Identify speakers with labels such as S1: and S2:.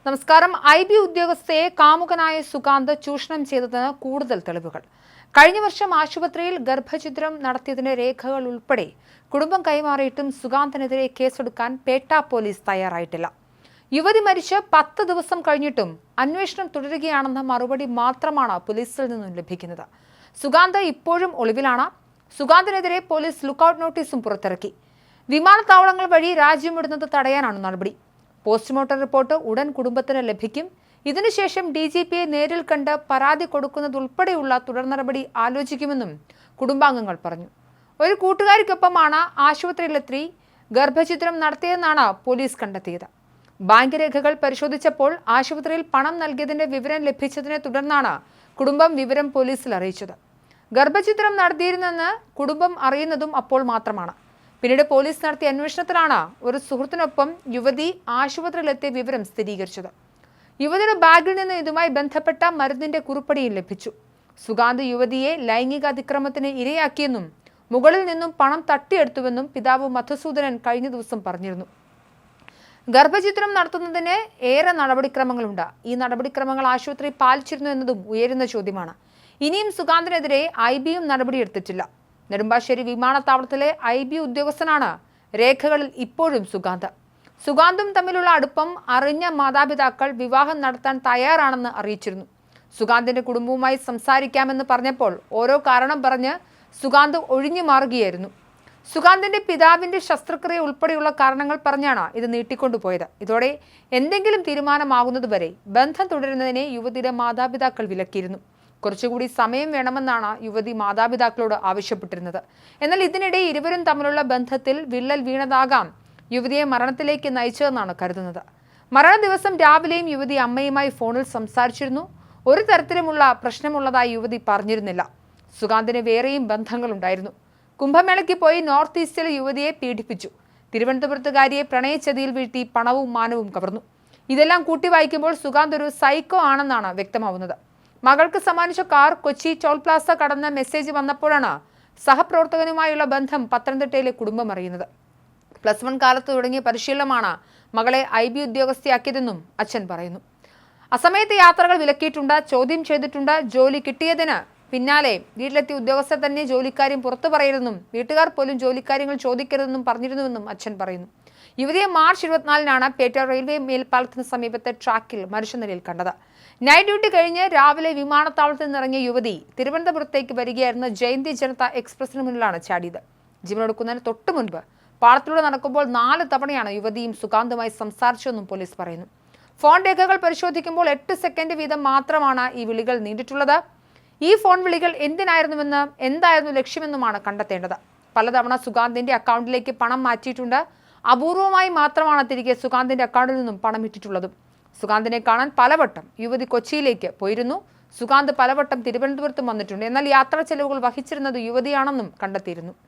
S1: നമസ്കാരം. IB ഉദ്യോഗസ്ഥയെ കാമുകനായ സുകാന്ത് ചൂഷണം ചെയ്തതിന് കൂടുതൽ തെളിവുകൾ. കഴിഞ്ഞ വർഷം ആശുപത്രിയിൽ ഗർഭഛിദ്രം നടത്തിയതിന്റെ രേഖകൾ ഉൾപ്പെടെ കുടുംബം കൈമാറിയിട്ടും സുകാന്തിനെതിരെ കേസെടുക്കാൻ പേട്ട പോലീസ് തയ്യാറായിട്ടില്ല. യുവതി മരിച്ച് 10 ദിവസം കഴിഞ്ഞിട്ടും അന്വേഷണം തുടരുകയാണെന്ന മറുപടി മാത്രമാണ് പോലീസിൽ നിന്നും ലഭിക്കുന്നത്. സുകാന്ത് ഇപ്പോഴും ഒളിവിലാണ്. സുകാന്തിനെതിരെ പോലീസ് ലുക്കൌട്ട് നോട്ടീസും പുറത്തിറക്കി. വിമാനത്താവളങ്ങൾ വഴി രാജ്യം വിടുന്നത് തടയാനാണ് നടപടി. പോസ്റ്റ്മോർട്ടം റിപ്പോർട്ട് ഉടൻ കുടുംബത്തിന് ലഭിക്കും. ഇതിനുശേഷം DGPയെ നേരിൽ കണ്ട് പരാതി കൊടുക്കുന്നതുൾപ്പെടെയുള്ള തുടർ നടപടി ആലോചിക്കുമെന്നും കുടുംബാംഗങ്ങൾ പറഞ്ഞു. ഒരു കൂട്ടുകാരിക്കൊപ്പമാണ് ആശുപത്രിയിലെത്തി ഗർഭഛിദ്രം നടത്തിയതെന്നാണ് പോലീസ് കണ്ടെത്തിയത്. ബാങ്ക് രേഖകൾ പരിശോധിച്ചപ്പോൾ ആശുപത്രിയിൽ പണം നൽകിയതിന്റെ വിവരം ലഭിച്ചതിനെ തുടർന്നാണ് കുടുംബം വിവരം പോലീസിൽ അറിയിച്ചത്. ഗർഭഛിദ്രം നടത്തിയിരുന്നെന്ന് കുടുംബം അറിയുന്നതും അപ്പോൾ മാത്രമാണ്. പിന്നീട് പോലീസ് നടത്തിയ അന്വേഷണത്തിലാണ് ഒരു സുഹൃത്തിനൊപ്പം യുവതി ആശുപത്രിയിലെത്തിയ വിവരം സ്ഥിരീകരിച്ചത്. യുവതിയുടെ ബാഗിൽ നിന്ന് ഇതുമായി ബന്ധപ്പെട്ട മരുന്നിന്റെ കുറിപ്പടിയും ലഭിച്ചു. സുകാന്ത് യുവതിയെ ലൈംഗിക അതിക്രമത്തിന് ഇരയാക്കിയെന്നും മുകളിൽ നിന്നും പണം തട്ടിയെടുത്തുവെന്നും പിതാവ് മധുസൂദനൻ കഴിഞ്ഞ ദിവസം പറഞ്ഞിരുന്നു. ഗർഭഛിദ്രം നടത്തുന്നതിന് ഏറെ നടപടിക്രമങ്ങളുണ്ട്. ഈ നടപടിക്രമങ്ങൾ ആശുപത്രി പാലിച്ചിരുന്നു എന്നതും ഉയരുന്ന ചോദ്യമാണ്. ഇനിയും സുകാന്തിനെതിരെ IBയും നടപടിയെടുത്തിട്ടില്ല. നെടുമ്പാശ്ശേരി വിമാനത്താവളത്തിലെ IB ഉദ്യോഗസ്ഥനാണ് രേഖകളിൽ ഇപ്പോഴും സുകാന്തും തമ്മിലുള്ള അടുപ്പം അറിഞ്ഞ മാതാപിതാക്കൾ വിവാഹം നടത്താൻ തയ്യാറാണെന്ന് അറിയിച്ചിരുന്നു. സുകാന്തിന്റെ കുടുംബവുമായി സംസാരിക്കാമെന്ന് പറഞ്ഞപ്പോൾ ഓരോ കാരണം പറഞ്ഞ് സുകാന്ത് ഒഴിഞ്ഞു മാറുകയായിരുന്നു. സുകാന്തിന്റെ പിതാവിന്റെ ശസ്ത്രക്രിയ ഉൾപ്പെടെയുള്ള കാരണങ്ങൾ പറഞ്ഞാണ് ഇത് നീട്ടിക്കൊണ്ടുപോയത്. ഇതോടെ എന്തെങ്കിലും തീരുമാനമാകുന്നതുവരെ ബന്ധം തുടരുന്നതിനെ യുവതിയുടെ മാതാപിതാക്കൾ വിലക്കിയിരുന്നു. കുറച്ചുകൂടി സമയം വേണമെന്നാണ് യുവതി മാതാപിതാക്കളോട് ആവശ്യപ്പെട്ടിരുന്നത്. എന്നാൽ ഇതിനിടെ ഇരുവരും തമ്മിലുള്ള ബന്ധത്തിൽ വിള്ളൽ വീണതാകാം യുവതിയെ മരണത്തിലേക്ക് നയിച്ചതെന്നാണ് കരുതുന്നത്. മരണ ദിവസം രാവിലെയും യുവതി അമ്മയുമായി ഫോണിൽ സംസാരിച്ചിരുന്നു. ഒരു തരത്തിലുമുള്ള പ്രശ്നമുള്ളതായി യുവതി പറഞ്ഞിരുന്നില്ല. സുകാന്തിന് വേറെയും ബന്ധങ്ങളുണ്ടായിരുന്നു. കുംഭമേളയ്ക്ക് പോയി നോർത്ത് ഈസ്റ്റിലെ യുവതിയെ പീഡിപ്പിച്ചു. തിരുവനന്തപുരത്തുകാരിയെ പ്രണയച്ചതിയിൽ വീഴ്ത്തി പണവും മാനവും കവർന്നു. ഇതെല്ലാം കൂട്ടി വായിക്കുമ്പോൾ സുകാന്ത് ഒരു സൈക്കോ ആണെന്നാണ് വ്യക്തമാവുന്നത്. മകൾക്ക് സമ്മാനിച്ച കാർ കൊച്ചി ടോൾ പ്ലാസ കടന്ന മെസ്സേജ് വന്നപ്പോഴാണ് സഹപ്രവർത്തകനുമായുള്ള ബന്ധം പത്തനംതിട്ടയിലെ കുടുംബം അറിയുന്നത്. +1 കാലത്ത് തുടങ്ങിയ പരിശീലനമാണ് മകളെ IB ഉദ്യോഗസ്ഥയാക്കിയതെന്നും അച്ഛൻ പറയുന്നു. അസമയത്ത് യാത്രകൾ വിലക്കിയിട്ടുണ്ട്, ചോദ്യം ചെയ്തിട്ടുണ്ട്. ജോലി കിട്ടിയതിന് പിന്നാലെ വീട്ടിലെത്തിയ ഉദ്യോഗസ്ഥർ തന്നെ ജോലിക്കാര്യം പുറത്തു പറയരുതെന്നും വീട്ടുകാർ പോലും ജോലിക്കാര്യങ്ങൾ ചോദിക്കരുതെന്നും പറഞ്ഞിരുന്നുവെന്നും അച്ഛൻ പറയുന്നു. യുവതിയെ മാർച്ച് 24-നാണ് പേട്ട റെയിൽവേ മേൽപ്പാലത്തിന് സമീപത്തെ ട്രാക്കിൽ മരിച്ച നിലയിൽ കണ്ടത്. നൈറ്റ് ഡ്യൂട്ടി കഴിഞ്ഞ് രാവിലെ വിമാനത്താവളത്തിൽ നിന്നിറങ്ങിയ യുവതി തിരുവനന്തപുരത്തേക്ക് വരികയായിരുന്ന ജയന്തി ജനത എക്സ്പ്രസിന് മുന്നിലാണ് ചാടിയത്. ജീവനെടുക്കുന്നതിന് തൊട്ടു മുൻപ് പാളത്തിലൂടെ നടക്കുമ്പോൾ 4 തവണയാണ് യുവതിയും സുകാന്തുമായി സംസാരിച്ചതെന്നും പോലീസ് പറയുന്നു. ഫോൺ രേഖകൾ പരിശോധിക്കുമ്പോൾ 8 സെക്കൻഡ് വീതം മാത്രമാണ് ഈ വിളികൾ നീണ്ടിട്ടുള്ളത്. ഈ ഫോൺ വിളികൾ എന്തിനായിരുന്നുവെന്ന് എന്തായിരുന്നു ലക്ഷ്യമെന്നുമാണ് കണ്ടെത്തേണ്ടത്. പലതവണ സുകാന്തിന്റെ അക്കൗണ്ടിലേക്ക് പണം മാറ്റിയിട്ടുണ്ട്. അപൂർവമായി മാത്രമാണ് തിരികെ സുകാന്തിന്റെ അക്കൗണ്ടിൽ നിന്നും പണം ഇട്ടിട്ടുള്ളതും. സുകാന്തിനെ കാണാൻ പലവട്ടം യുവതി കൊച്ചിയിലേക്ക് പോയിരുന്നു. സുകാന്ത് പലവട്ടം തിരുവനന്തപുരത്തും വന്നിട്ടുണ്ട്. എന്നാൽ യാത്രാ ചെലവുകൾ വഹിച്ചിരുന്നത് യുവതിയാണെന്നും കണ്ടെത്തിയിരുന്നു.